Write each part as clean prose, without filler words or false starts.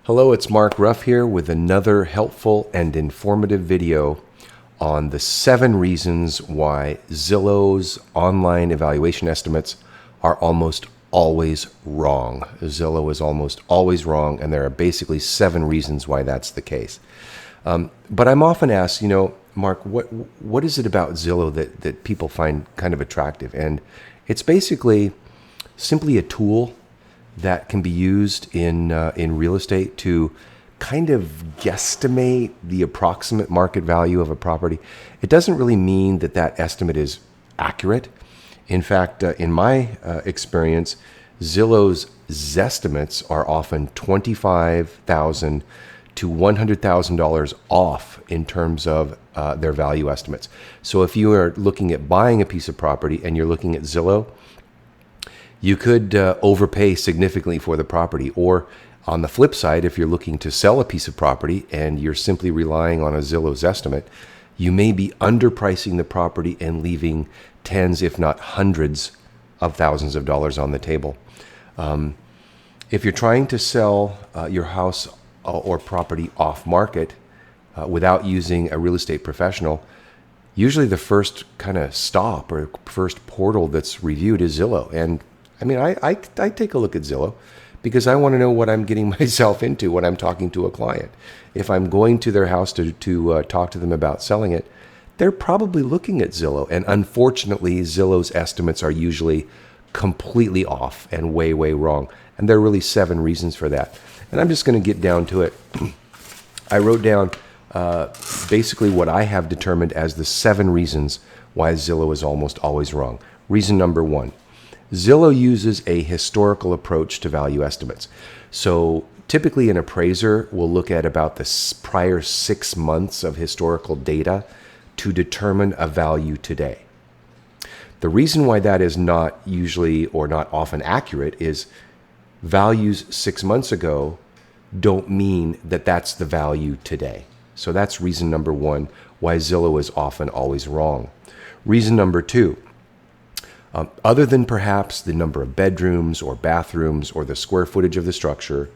Hello, it's Mark Ruff here with another helpful and informative video on the 7 reasons why Zillow's online evaluation estimates are almost always wrong. Zillow is almost always wrong, and there are basically 7 reasons why that's the case. But I'm often asked, Mark, what is it about Zillow that people find kind of attractive? And it's basically simply a tool that can be used in real estate to kind of guesstimate the approximate market value of a property. It doesn't really mean that estimate is accurate. In fact, in my experience, Zillow's zestimates are often $25,000 to $100,000 off in terms of their value estimates. So if you are looking at buying a piece of property and you're looking at Zillow, you could overpay significantly for the property. Or on the flip side, if you're looking to sell a piece of property and you're simply relying on a Zillow's estimate, you may be underpricing the property and leaving tens, if not hundreds of thousands of dollars on the table. If you're trying to sell your house or property off market without using a real estate professional, usually the first kind of stop or first portal that's reviewed is Zillow. And I mean, I take a look at Zillow because I want to know what I'm getting myself into when I'm talking to a client. If I'm going to their house to talk to them about selling it, they're probably looking at Zillow. And unfortunately, Zillow's estimates are usually completely off and way, way wrong. And there are really 7 reasons for that. And I'm just going to get down to it. I wrote down basically what I have determined as the 7 reasons why Zillow is almost always wrong. Reason number 1. Zillow uses a historical approach to value estimates. So typically an appraiser will look at about the prior 6 months of historical data to determine a value today. The reason why that is not usually or not often accurate is values 6 months ago don't mean that that's the value today. So that's reason number 1 why Zillow is often always wrong. Reason number 2. Other than perhaps the number of bedrooms or bathrooms or the square footage of the structure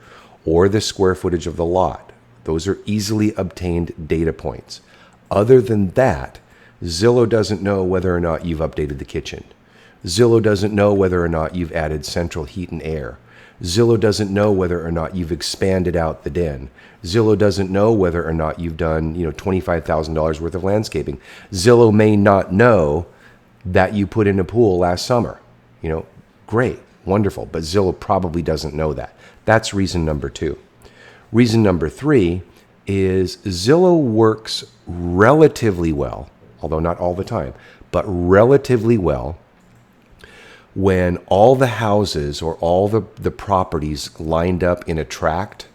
or the square footage of the lot, those are easily obtained data points. Other than that, Zillow doesn't know whether or not you've updated the kitchen. Zillow doesn't know whether or not you've added central heat and air. Zillow doesn't know whether or not you've expanded out the den. Zillow doesn't know whether or not you've done, $25,000 worth of landscaping. Zillow may not know that you put in a pool last summer. Great, wonderful, but Zillow probably doesn't know that. That's reason number 2. Reason number 3 is Zillow works relatively well, although not all the time, but relatively well when all the houses or all the properties lined up in a tract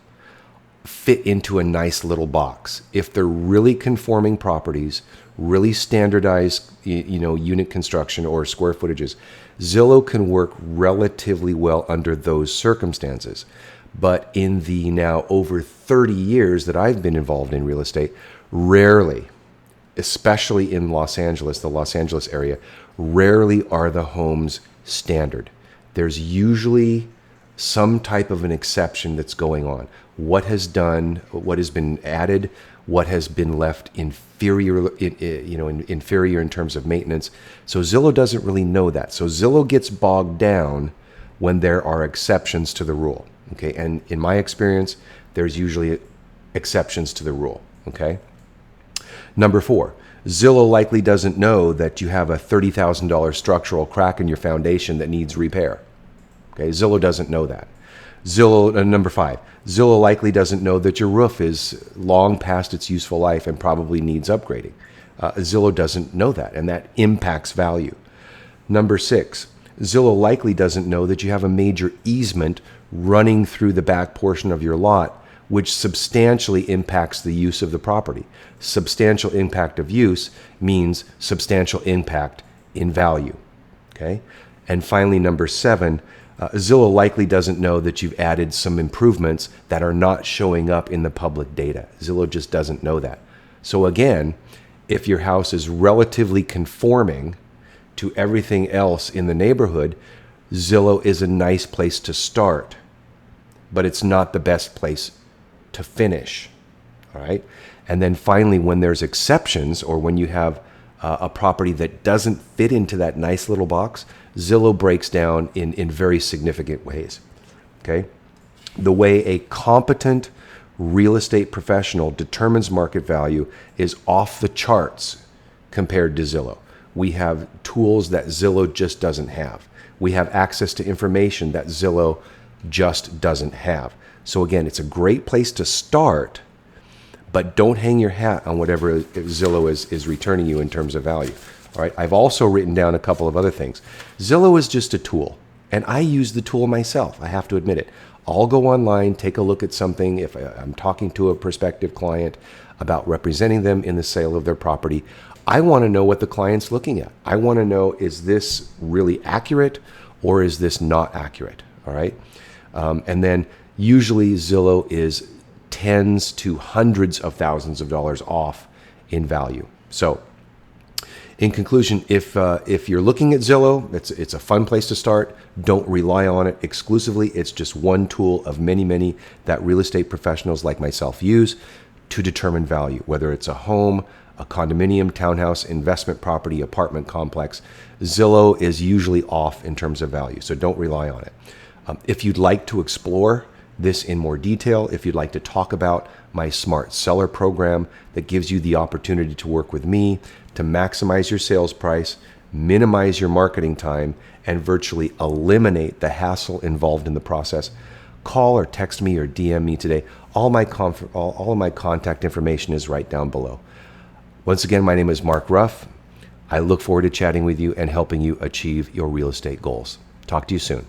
fit into a nice little box. If they're really conforming properties, really standardized, unit construction or square footages, Zillow can work relatively well under those circumstances. But in the now over 30 years that I've been involved in real estate, rarely, especially in Los Angeles, the Los Angeles area, rarely are the homes standard. There's usually some type of an exception that's going on. What has been added, what has been left inferior in terms of maintenance. So Zillow doesn't really know that. So Zillow gets bogged down when there are exceptions to the rule. Okay, and in my experience, there's usually exceptions to the rule. Okay. Number 4, Zillow likely doesn't know that you have a $30,000 structural crack in your foundation that needs repair. Okay, Zillow doesn't know that. Number 5, Zillow likely doesn't know that your roof is long past its useful life and probably needs upgrading. Zillow doesn't know that, and that impacts value. Number 6, Zillow likely doesn't know that you have a major easement running through the back portion of your lot, which substantially impacts the use of the property. Substantial impact of use means substantial impact in value. Okay? And finally, number 7, Zillow likely doesn't know that you've added some improvements that are not showing up in the public data. Zillow just doesn't know that. So again, if your house is relatively conforming to everything else in the neighborhood, Zillow is a nice place to start, but it's not the best place to finish. All right. And then finally, when there's exceptions or when you have a property that doesn't fit into that nice little box, Zillow breaks down in very significant ways. Okay. The way a competent real estate professional determines market value is off the charts compared to Zillow. We have tools that Zillow just doesn't have. We have access to information that Zillow just doesn't have. So again, it's a great place to start, but don't hang your hat on whatever Zillow is returning you in terms of value. All right. I've also written down a couple of other things. Zillow is just a tool, and I use the tool myself. I have to admit it. I'll go online, take a look at something. If I'm talking to a prospective client about representing them in the sale of their property, I want to know what the client's looking at. I want to know, is this really accurate or is this not accurate? All right. And then usually Zillow is tens to hundreds of thousands of dollars off in value. So in conclusion, if you're looking at Zillow, it's a fun place to start. Don't rely on it exclusively. It's just one tool of many that real estate professionals like myself use to determine value, whether it's a home, a condominium, townhouse, investment property, apartment complex. Zillow is usually off in terms of value, so don't rely on it. If you'd like to explore this in more detail, if you'd like to talk about my Smart Seller program that gives you the opportunity to work with me to maximize your sales price, minimize your marketing time, and virtually eliminate the hassle involved in the process, call or text me or DM me today. All of my contact information is right down below. Once again, my name is Mark Ruff. I look forward to chatting with you and helping you achieve your real estate goals. Talk to you soon.